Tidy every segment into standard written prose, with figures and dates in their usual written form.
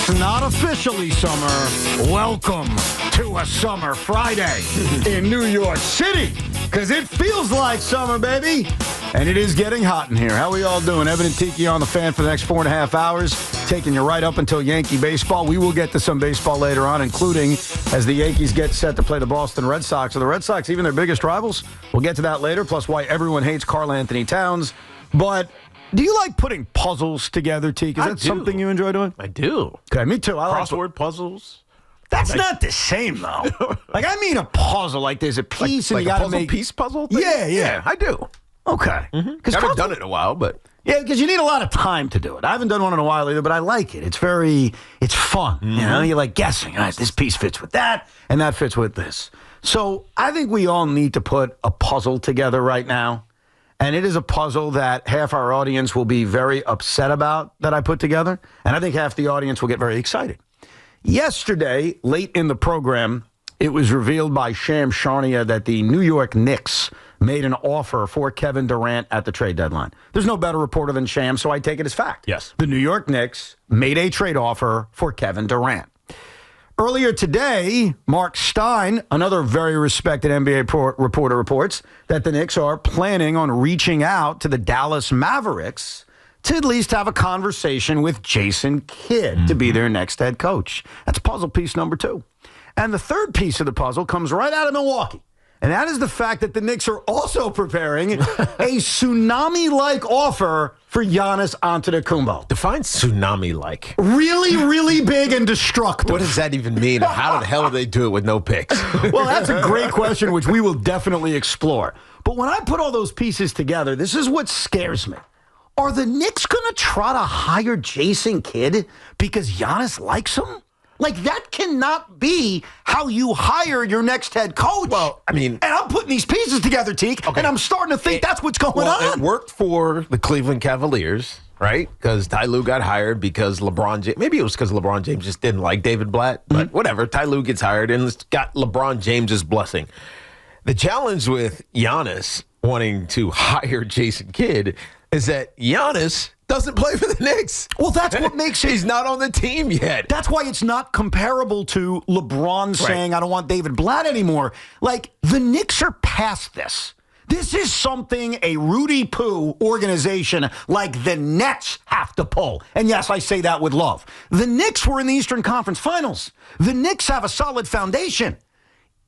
It's not officially summer. Welcome to a summer Friday in New York City, because it feels like summer, baby. And it is getting hot in here. How we all doing? Evan and Tiki on the fan for the next 4.5 hours, taking you right up until Yankee baseball. We will get to some baseball later on, including as the Yankees get set to play the Boston Red Sox. Are the Red Sox even their biggest rivals? We'll get to that later, plus why everyone hates Karl Anthony Towns. But do you like putting puzzles together, Tiki? Is that something you enjoy doing? I do. Okay, me too. Crossword puzzles. That's not the same, though. Like, I mean a puzzle. Like, there's a piece and you got to make... piece puzzle thing? Yeah. I do. Okay. I haven't done it in a while, but... Yeah, because you need a lot of time to do it. I haven't done one in a while either, but I like it. It's fun. You know, you're like guessing. All right, this piece fits with that, and that fits with this. So I think we all need to put a puzzle together right now. And it is a puzzle that half our audience will be very upset about that I put together. And I think half the audience will get very excited. Yesterday, late in the program, it was revealed by Sham Charania that the New York Knicks made an offer for Kevin Durant at the trade deadline. There's no better reporter than Sham, so I take it as fact. Yes. The New York Knicks made a trade offer for Kevin Durant. Earlier today, Mark Stein, another very respected NBA reporter, reports that the Knicks are planning on reaching out to the Dallas Mavericks to at least have a conversation with Jason Kidd to be their next head coach. That's puzzle piece number 2. And the third piece of the puzzle comes right out of Milwaukee. And that is the fact that the Knicks are also preparing a tsunami-like offer for Giannis Antetokounmpo. Define tsunami-like. Really, really big and destructive. What does that even mean? How the hell do they do it with no picks? Well, that's a great question, which we will definitely explore. But when I put all those pieces together, this is what scares me. Are the Knicks going to try to hire Jason Kidd because Giannis likes him? Like, that cannot be how you hire your next head coach. Well, I mean... And I'm putting these pieces together, Teak, and I'm starting to think that's what's going on. It worked for the Cleveland Cavaliers, right? Because Ty Lue got hired because LeBron James... Maybe it was because LeBron James just didn't like David Blatt, but whatever. Ty Lue gets hired and it's got LeBron James's blessing. The challenge with Giannis wanting to hire Jason Kidd is that Giannis doesn't play for the Knicks. Well, that's what makes it... He's not on the team yet. That's why it's not comparable to LeBron saying, I don't want David Blatt anymore. Like, the Knicks are past this. This is something a Rudy Poo organization like the Nets have to pull. And yes, I say that with love. The Knicks were in the Eastern Conference Finals. The Knicks have a solid foundation.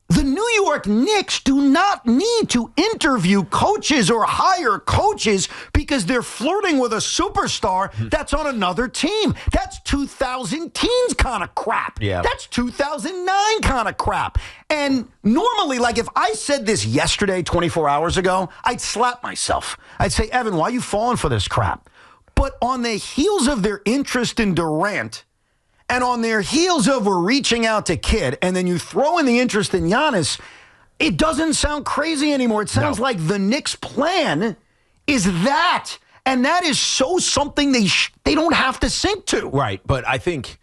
The New York Knicks do not need to interview coaches or hire coaches because they're flirting with a superstar that's on another team. That's 2010s kind of crap. Yeah. That's 2009 kind of crap. And normally, like if I said this yesterday, 24 hours ago, I'd slap myself. I'd say, Evan, why are you falling for this crap? But on the heels of their interest in Durant, and on their heels of we're reaching out to Kidd, and then you throw in the interest in Giannis, it doesn't sound crazy anymore. It sounds like the Knicks' plan is that, and that is so something they don't have to sink to. Right, but I think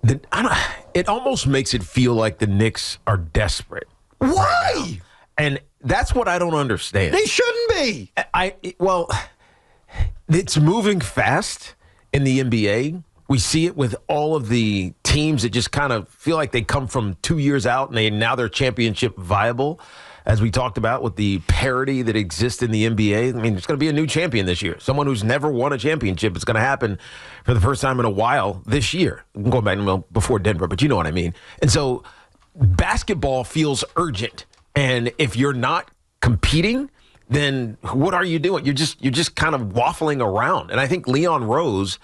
it almost makes it feel like the Knicks are desperate. Why? And that's what I don't understand. They shouldn't be. Well, it's moving fast in the NBA. We see it with all of the teams that just kind of feel like they come from 2 years out and now they're championship viable, as we talked about with the parity that exists in the NBA. I mean, there's going to be a new champion this year. Someone who's never won a championship. It's going to happen for the first time in a while this year. I'm going back before Denver, but you know what I mean. And so basketball feels urgent. And if you're not competing, then what are you doing? You're just kind of waffling around. And I think Leon Rose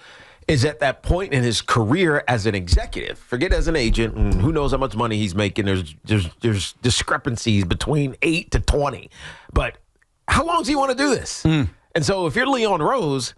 is at that point in his career as an executive. Forget as an agent, and who knows how much money he's making. There's discrepancies between 8 to 20. But how long does he want to do this? And so if you're Leon Rose,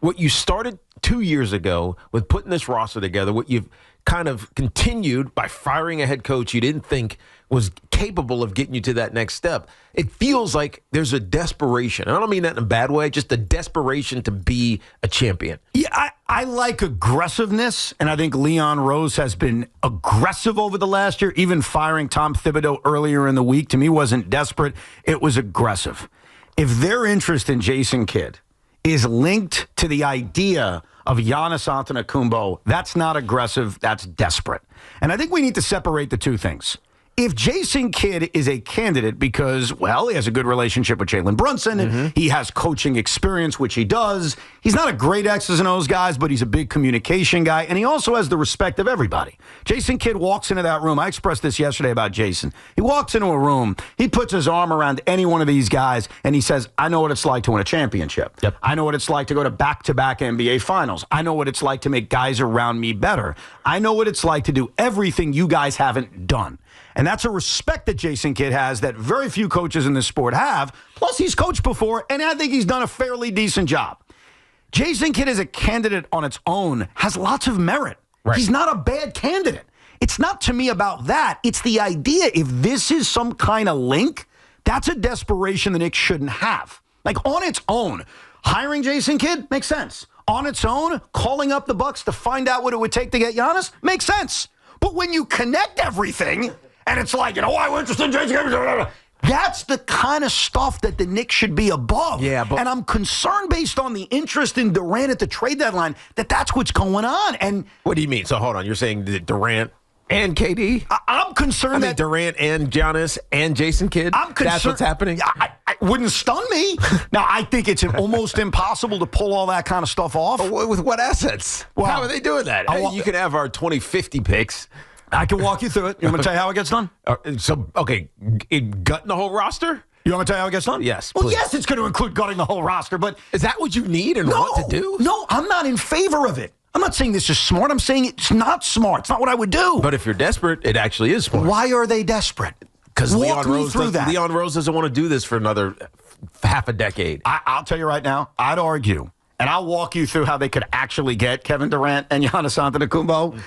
what you started 2 years ago with putting this roster together, what you've kind of continued by firing a head coach you didn't think was capable of getting you to that next step. It feels like there's a desperation. I don't mean that in a bad way, just a desperation to be a champion. Yeah, I like aggressiveness, and I think Leon Rose has been aggressive over the last year. Even firing Tom Thibodeau earlier in the week, to me, wasn't desperate. It was aggressive. If their interest in Jason Kidd is linked to the idea of Giannis Antetokounmpo. That's not aggressive. That's desperate. And I think we need to separate the two things. If Jason Kidd is a candidate because, well, he has a good relationship with Jalen Brunson, he has coaching experience, which he does. He's not a great X's and O's guy, but he's a big communication guy, and he also has the respect of everybody. Jason Kidd walks into that room. I expressed this yesterday about Jason. He walks into a room, he puts his arm around any one of these guys, and he says, I know what it's like to win a championship. Yep. I know what it's like to go to back-to-back NBA finals. I know what it's like to make guys around me better. I know what it's like to do everything you guys haven't done. And that's a respect that Jason Kidd has that very few coaches in this sport have. Plus, he's coached before, and I think he's done a fairly decent job. Jason Kidd as a candidate on its own has lots of merit. Right. He's not a bad candidate. It's not to me about that. It's the idea if this is some kind of link, that's a desperation the Knicks shouldn't have. Like on its own, hiring Jason Kidd makes sense. On its own, calling up the Bucks to find out what it would take to get Giannis makes sense. But when you connect everything, and it's like, I'm interested in Jason Kidd. That's the kind of stuff that the Knicks should be above. Yeah, but, and I'm concerned based on the interest in Durant at the trade deadline that that's what's going on. And what do you mean? So hold on. You're saying that Durant and KD? I'm concerned that Durant and Giannis and Jason Kidd? I'm concerned. That's what's happening? I wouldn't stun me. Now, I think it's almost impossible to pull all that kind of stuff off. But with what assets? Well, how are they doing that? You can have our 2050 picks. I can walk you through it. You want me to tell you how it gets done? Gutting the whole roster? You want me to tell you how it gets done? Yes, Well, please. yes, it's going to include gutting the whole roster, but... Is that what you need and want to do? No, I'm not in favor of it. I'm not saying this is smart. I'm saying it's not smart. It's not what I would do. But if you're desperate, it actually is smart. Why are they desperate? Because Leon Rose doesn't want to do this for another half a decade. I'll tell you right now, I'd argue, and I'll walk you through how they could actually get Kevin Durant and Giannis Antetokounmpo.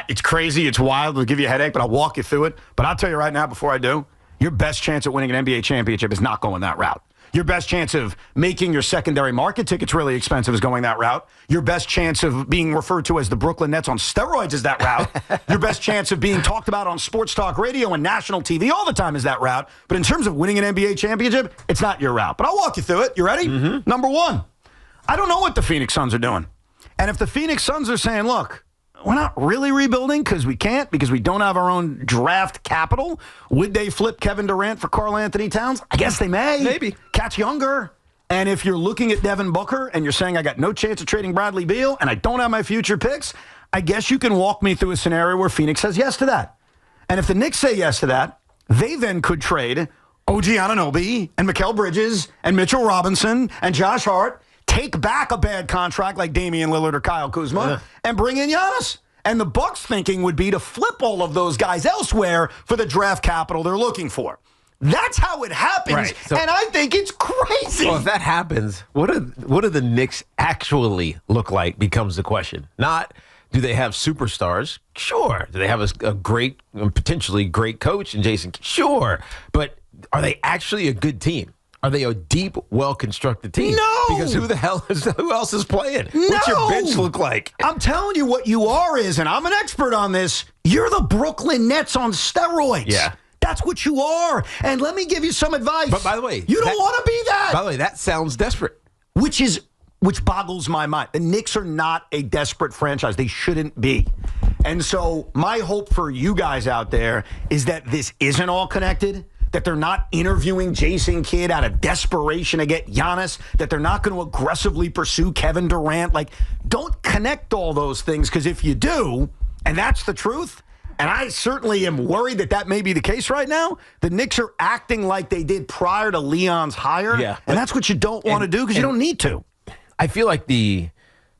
It's crazy. It's wild. It'll give you a headache, but I'll walk you through it. But I'll tell you right now, before I do, your best chance at winning an NBA championship is not going that route. Your best chance of making your secondary market tickets really expensive is going that route. Your best chance of being referred to as the Brooklyn Nets on steroids is that route. Your best chance of being talked about on sports talk radio and national TV all the time is that route. But in terms of winning an NBA championship, it's not your route. But I'll walk you through it. You ready? Mm-hmm. Number one, I don't know what the Phoenix Suns are doing. And if the Phoenix Suns are saying, look, we're not really rebuilding because we can't, because we don't have our own draft capital, would they flip Kevin Durant for Karl Anthony Towns? I guess they may. Maybe. Cat's younger. And if you're looking at Devin Booker and you're saying I got no chance of trading Bradley Beal and I don't have my future picks, I guess you can walk me through a scenario where Phoenix says yes to that. And if the Knicks say yes to that, they then could trade OG Anunoby and Mikal Bridges and Mitchell Robinson and Josh Hart, take back a bad contract like Damian Lillard or Kyle Kuzma, and bring in Giannis. And the Bucks' thinking would be to flip all of those guys elsewhere for the draft capital they're looking for. That's how it happens, right. So, and I think it's crazy. Well, if that happens, what do the Knicks actually look like becomes the question. Not do they have superstars? Sure. Do they have a great, potentially great coach in Jason? Sure. But are they actually a good team? Are they a deep, well-constructed team? No. Because who else is playing? No. What's your bench look like? I'm telling you what you are is, and I'm an expert on this, you're the Brooklyn Nets on steroids. Yeah. That's what you are. And let me give you some advice. But by the way, you don't want to be that. By the way, that sounds desperate. Which boggles my mind. The Knicks are not a desperate franchise. They shouldn't be. And so my hope for you guys out there is that this isn't all connected, that they're not interviewing Jason Kidd out of desperation to get Giannis, that they're not going to aggressively pursue Kevin Durant. Like, don't connect all those things, because if you do, and that's the truth, and I certainly am worried that may be the case right now, the Knicks are acting like they did prior to Leon's hire, yeah, and that's what you don't want to do because you don't need to. I feel like the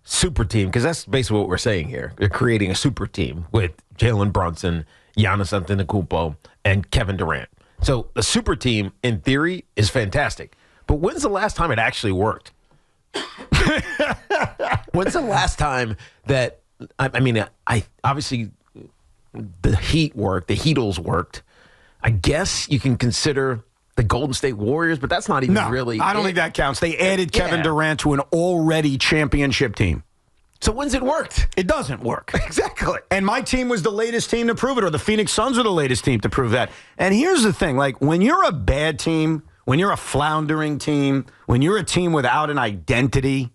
super team, because that's basically what we're saying here. They're creating a super team with Jalen Brunson, Giannis Antetokounmpo, and Kevin Durant. So the super team, in theory, is fantastic. But when's the last time it actually worked? When's the last time that, I obviously the Heat worked, the Heatles worked. I guess you can consider the Golden State Warriors, but that's not even really. I don't think that counts. They added Kevin Durant to an already championship team. So when's it worked? It doesn't work. Exactly. And my team was the latest team to prove it, or the Phoenix Suns are the latest team to prove that. And here's the thing, like, when you're a bad team, when you're a floundering team, when you're a team without an identity,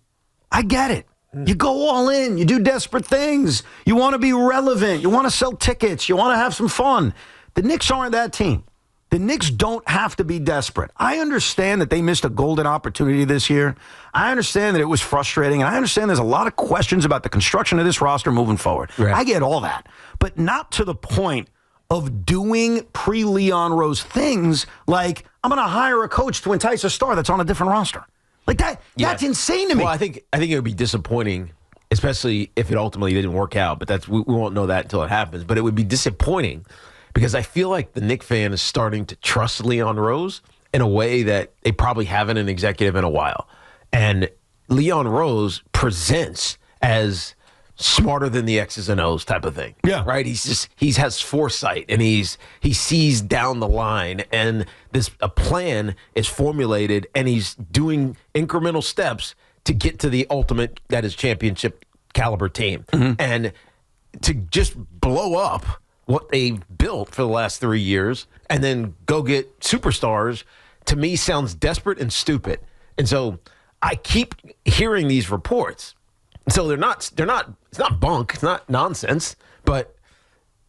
I get it. You go all in. You do desperate things. You want to be relevant. You want to sell tickets. You want to have some fun. The Knicks aren't that team. The Knicks don't have to be desperate. I understand that they missed a golden opportunity this year. I understand that it was frustrating, and I understand there's a lot of questions about the construction of this roster moving forward. Right. I get all that, but not to the point of doing pre-Leon Rose things like, I'm going to hire a coach to entice a star that's on a different roster. Like that, that's insane to me. Well, I think it would be disappointing, especially if it ultimately didn't work out. But we won't know that until it happens. But it would be disappointing because I feel like the Knicks fan is starting to trust Leon Rose in a way that they probably haven't an executive in a while. And Leon Rose presents as smarter than the X's and O's type of thing. Yeah. Right? He has foresight and he sees down the line, and a plan is formulated, and he's doing incremental steps to get to the ultimate, that is championship caliber team. Mm-hmm. And to just blow up what they built for the last 3 years and then go get superstars, to me sounds desperate and stupid. And so I keep hearing these reports. So it's not bunk, it's not nonsense, but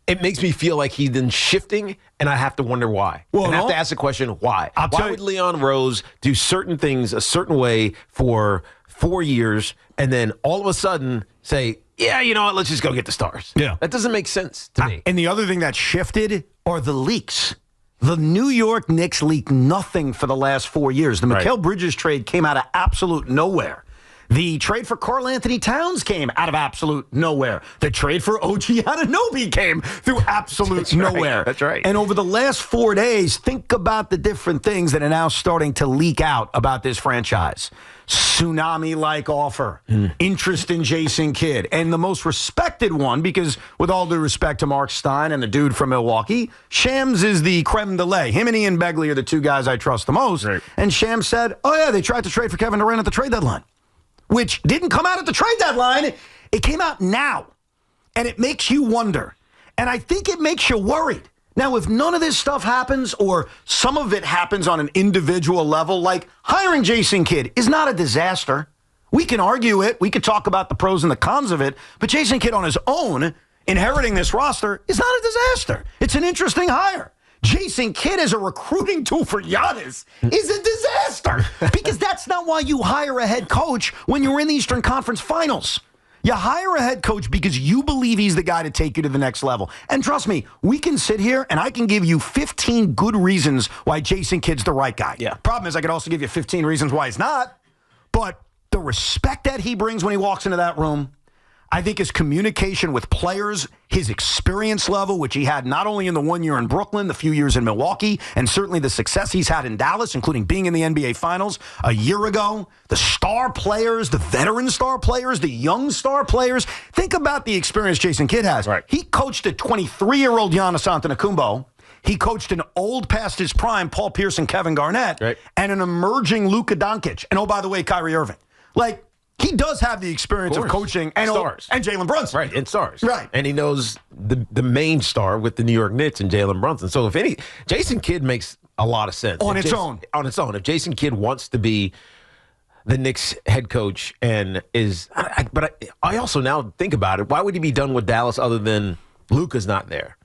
it makes me feel like he's then shifting, and I have to wonder why. Well, and I have to ask the question, why? Why would Leon Rose do certain things a certain way for 4 years and then all of a sudden say, yeah, you know what, let's just go get the stars? Yeah. That doesn't make sense to me. And the other thing that shifted are the leaks. The New York Knicks leaked nothing for the last 4 years. The Mikal Bridges trade came out of absolute nowhere. The trade for Karl Anthony Towns came out of absolute nowhere. The trade for OG Anunoby came through absolute nowhere. That's right. And over the last 4 days, think about the different things that are now starting to leak out about this franchise. Tsunami-like offer, interest in Jason Kidd, and the most respected one, because with all due respect to Mark Stein and the dude from Milwaukee, Shams is the creme de la. Him and Ian Begley are the two guys I trust the most. Right. And Shams said, oh yeah, they tried to trade for Kevin Durant at the trade deadline, which didn't come out at the trade deadline. It came out now. And it makes you wonder. And I think it makes you worried. Now, if none of this stuff happens, or some of it happens on an individual level, like hiring Jason Kidd is not a disaster. We can argue it. We could talk about the pros and the cons of it. But Jason Kidd on his own, inheriting this roster, is not a disaster. It's an interesting hire. Jason Kidd as a recruiting tool for Giannis is a disaster, because that's not why you hire a head coach when you're in the Eastern Conference Finals. You hire a head coach because you believe he's the guy to take you to the next level. And trust me, we can sit here and I can give you 15 good reasons why Jason Kidd's the right guy. Yeah. Problem is, I could also give you 15 reasons why he's not. But the respect that he brings when he walks into that room, I think his communication with players, his experience level, which he had not only in the 1 year in Brooklyn, the few years in Milwaukee, and certainly the success he's had in Dallas, including being in the NBA Finals a year ago, the star players, the veteran star players, the young star players. Think about the experience Jason Kidd has. Right. He coached a 23-year-old Giannis Antetokounmpo. He coached an old past his prime Paul Pierce and Kevin Garnett, right, and an emerging Luka Doncic. And oh, by the way, Kyrie Irving. Like, he does have the experience of coaching and stars. And Jalen Brunson. Right, and stars. Right. And he knows the main star with the New York Knicks and Jalen Brunson. So Jason Kidd makes a lot of sense. On its own. On its own. If Jason Kidd wants to be the Knicks head coach and is – I also now think about it. Why would he be done with Dallas other than Luka's not there?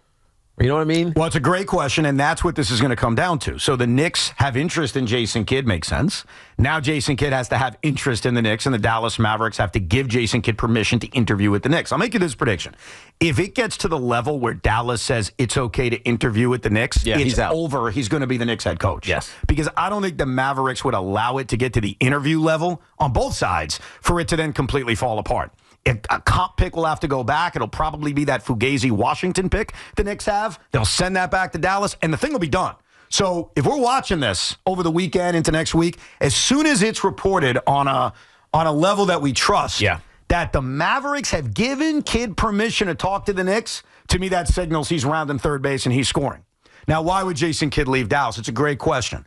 You know what I mean? Well, it's a great question, and that's what this is going to come down to. So the Knicks have interest in Jason Kidd, makes sense. Now Jason Kidd has to have interest in the Knicks, and the Dallas Mavericks have to give Jason Kidd permission to interview with the Knicks. I'll make you this prediction. If it gets to the level where Dallas says it's okay to interview with the Knicks, it's over. He's going to be the Knicks head coach. Yes. Because I don't think the Mavericks would allow it to get to the interview level on both sides for it to then completely fall apart. If a comp pick will have to go back. It'll probably be that Fugazi Washington pick the Knicks have. They'll send that back to Dallas, and the thing will be done. So if we're watching this over the weekend into next week, as soon as it's reported on a level that we trust, that the Mavericks have given Kidd permission to talk to the Knicks, to me that signals he's rounding third base and he's scoring. Now, why would Jason Kidd leave Dallas? It's a great question.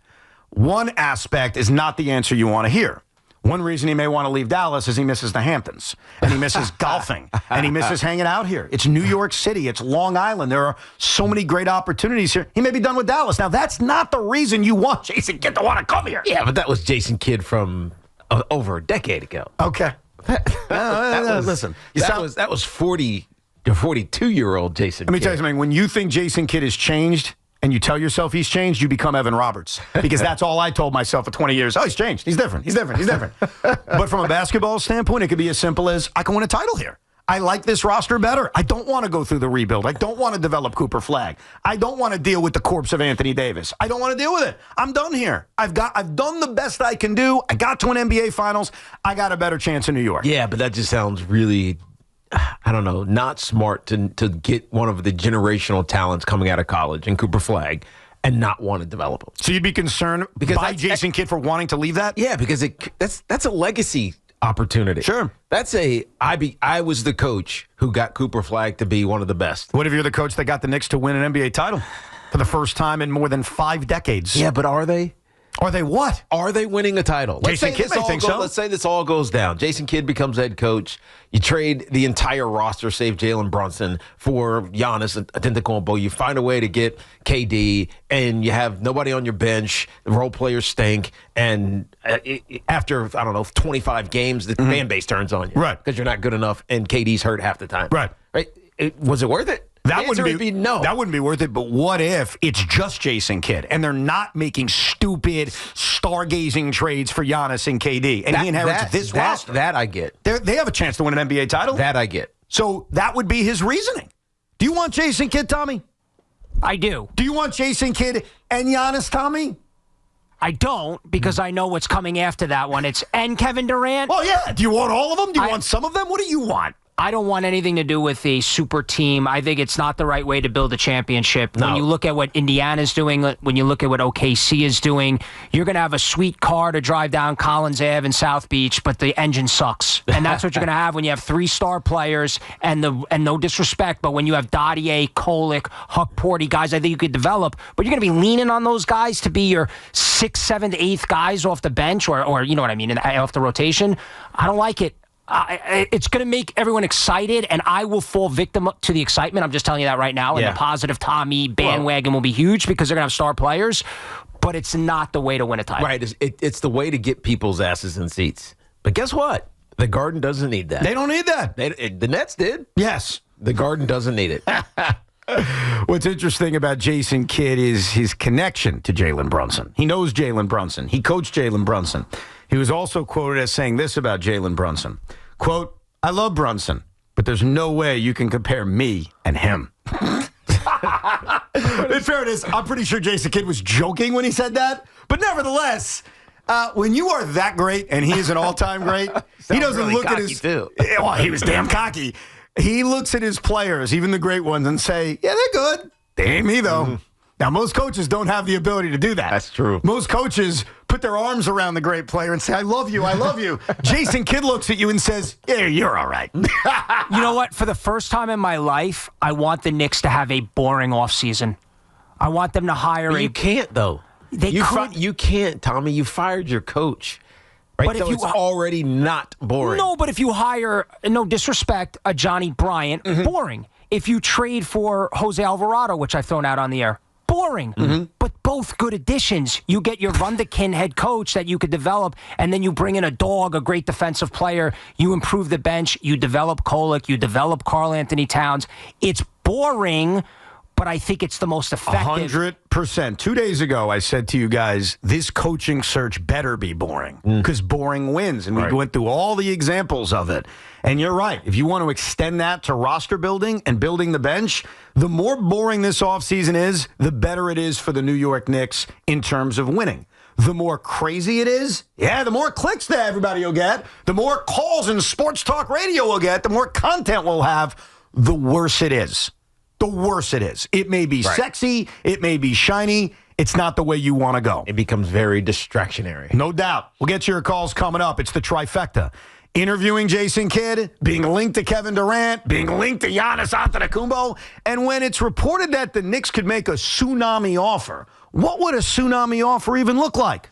One aspect is not the answer you want to hear. One reason he may want to leave Dallas is he misses the Hamptons, and he misses golfing, and he misses hanging out here. It's New York City. It's Long Island. There are so many great opportunities here. He may be done with Dallas. Now, that's not the reason you want Jason Kidd to want to come here. Yeah, but that was Jason Kidd from over a decade ago. Okay. Listen, that was 40 to 42-year-old Jason Kidd. Let me tell you something. When you think Jason Kidd has changed and you tell yourself he's changed, you become Evan Roberts. Because that's all I told myself for 20 years. Oh, he's changed. He's different. He's different. He's different. But from a basketball standpoint, it could be as simple as I can win a title here. I like this roster better. I don't want to go through the rebuild. I don't want to develop Cooper Flagg. I don't want to deal with the corpse of Anthony Davis. I don't want to deal with it. I'm done here. I've done the best I can do. I got to an NBA Finals. I got a better chance in New York. Yeah, but that just sounds really, I don't know, not smart to get one of the generational talents coming out of college and Cooper Flagg and not want to develop him. So you'd be concerned by Jason Kidd for wanting to leave that? Yeah, because that's a legacy opportunity. Sure. I was the coach who got Cooper Flagg to be one of the best. What if you're the coach that got the Knicks to win an NBA title for the first time in more than 5 decades? Yeah, but are they? Are they what? Are they winning a title? Jason Kidd may think so. Let's say this all goes down. Jason Kidd becomes head coach. You trade the entire roster, save Jalen Brunson, for Giannis Antetokounmpo. You find a way to get KD, and you have nobody on your bench. The role players stink, and after, 25 games, the fan base turns on you. Right. Because you're not good enough, and KD's hurt half the time. Right. Was it worth it? That wouldn't be no. That wouldn't be worth it. But what if it's just Jason Kidd and they're not making stupid stargazing trades for Giannis and KD, and he inherits this roster? That I get. They have a chance to win an NBA title. That I get. So that would be his reasoning. Do you want Jason Kidd, Tommy? I do. Do you want Jason Kidd and Giannis, Tommy? I don't, because I know what's coming after that one. And Kevin Durant. Well, yeah. Do you want all of them? Do you want some of them? What do you want? I don't want anything to do with a super team. I think it's not the right way to build a championship. No. When you look at what Indiana's doing, when you look at what OKC is doing, you're going to have a sweet car to drive down Collins Ave in South Beach, but the engine sucks. And that's what you're going to have when you have 3-star players, and no disrespect, but when you have Dottier, Kolick, Huck Porty, guys I think you could develop, but you're going to be leaning on those guys to be your 6th, 7th, 8th guys off the bench or you know what I mean, off the rotation. I don't like it. It's going to make everyone excited, and I will fall victim to the excitement. I'm just telling you that right now. And the positive Tommy bandwagon will be huge because they're going to have star players, but it's not the way to win a title. Right. It's the way to get people's asses in seats. But guess what? The Garden doesn't need that. They don't need that. The Nets did. Yes. The Garden doesn't need it. What's interesting about Jason Kidd is his connection to Jalen Brunson. He knows Jalen Brunson. He coached Jalen Brunson. He was also quoted as saying this about Jalen Brunson. Quote, I love Brunson, but there's no way you can compare me and him. In fairness, I'm pretty sure Jason Kidd was joking when he said that. But nevertheless, when you are that great and he is an all-time great, he doesn't really look at cocky his... too. Well, he was damn cocky. He looks at his players, even the great ones, and say, yeah, they're good. They ain't me, though. Mm-hmm. Now, most coaches don't have the ability to do that. That's true. Most coaches put their arms around the great player and say, I love you, I love you. Jason Kidd looks at you and says, yeah, you're all right. You know what? For the first time in my life, I want the Knicks to have a boring offseason. I want them to hire You can't, though. You can't, Tommy. You fired your coach. Right? But so it's already not boring. No, but if you hire, no disrespect, a Johnny Bryant, boring. If you trade for Jose Alvarado, which I've thrown out on the air, boring, but both good additions. You get your Wunderkind head coach that you could develop, and then you bring in a dog, a great defensive player. You improve the bench. You develop Kolick. You develop Karl Anthony Towns. It's boring, but I think it's the most effective. 100%. 2 days ago, I said to you guys, this coaching search better be boring because boring wins. And we went through all the examples of it. And you're right. If you want to extend that to roster building and building the bench, the more boring this offseason is, the better it is for the New York Knicks in terms of winning. The more crazy it is, the more clicks that everybody will get, the more calls and sports talk radio will get, the more content we'll have, the worse it is. The worse it is. It may be sexy. It may be shiny. It's not the way you want to go. It becomes very distractionary. No doubt. We'll get to your calls coming up. It's the trifecta. Interviewing Jason Kidd, being linked to Kevin Durant, being linked to Giannis Antetokounmpo, and when it's reported that the Knicks could make a tsunami offer, what would a tsunami offer even look like?